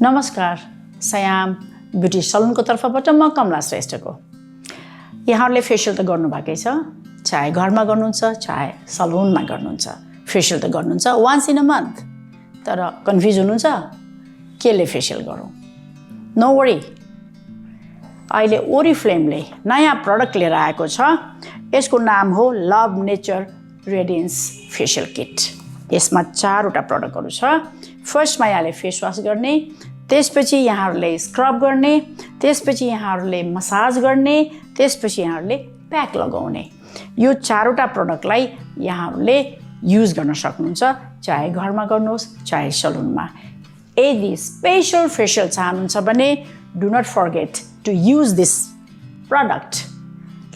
नमस्कार, Siam beauty सलुनको तर्फबाट म कमला श्रेष्ठको। यहाँहरूले फेसियल त गर्नुभएकै छ, चाहे घरमा गर्नुहुन्छ चाहे सलुनमा गर्नुहुन्छ। फेसियल त गर्नुहुन्छ वान्स इन अ मन्थ, तर कन्फ्युज हुनुहुन्छ केले फेसियल गरौँ। नो वरी, अहिले ओरिफ्लेमले नयाँ प्रडक्ट लिएर आएको छ। यसको नाम हो लभ नेचर रेडियन्स फेसियल किट। यसमा 4वटा प्रडक्टहरू छ। फर्स्टमा यहाँले फेस वास गर्ने, त्यसपछि यहाँहरूले स्क्रब गर्ने, त्यसपछि यहाँहरूले मसाज गर्ने, त्यसपछि यहाँहरूले प्याक लगाउने। यो 4वटा प्रडक्टलाई यहाँहरूले युज गर्न सक्नुहुन्छ, चाहे घरमा गर्नुहोस् चाहे सलुनमा। यदि स्पेशल फेसियल चाहनुहुन्छ भने do not forget to use this product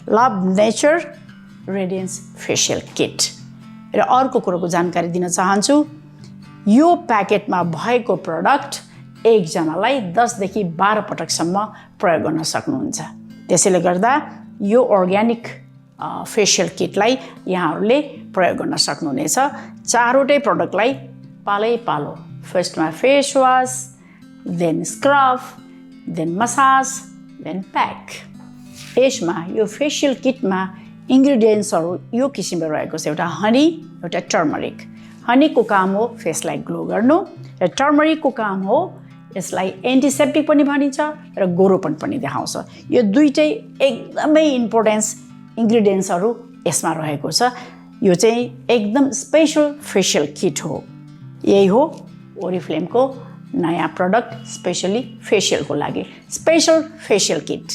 Love Nature radiance facial kit. र अर्को कुरोको जानकारी दिन चाहन्छु, यो प्याकेटमा भएको प्रडक्ट एकजनालाई 10 देखि 12 पटकसम्म प्रयोग गर्न सक्नुहुन्छ। त्यसैले गर्दा यो अर्ग्यानिक फेसियल किटलाई यहाँहरूले प्रयोग गर्न सक्नुहुनेछ। 4वटै प्रडक्टलाई पालै पालो, फर्स्टमा face wash, then scrub, then massage, then pack. यसमा यो फेसियल किटमा इन्ग्रिडियन्ट्सहरू यो किसिमले रहेको छ। एउटा हनी, एउटा टर्मरिक। हनीको काम हो फेसलाई ग्लो गर्नु, र टर्मरिकको काम हो यसलाई एन्टिसेप्टिक पनि भनिन्छ र गोरोपन पनि देखाउँछ। यो दुईटै एकदमै इम्पोर्टेन्स इन्ग्रिडियन्ट्सहरू यसमा रहेको छ। यो चाहिँ एकदम स्पेशल फेसियल किट हो। यही हो ओरिफ्लेमको नयाँ प्रडक्ट, स्पेसली फेसियलको लागि स्पेशल फेसियल किट।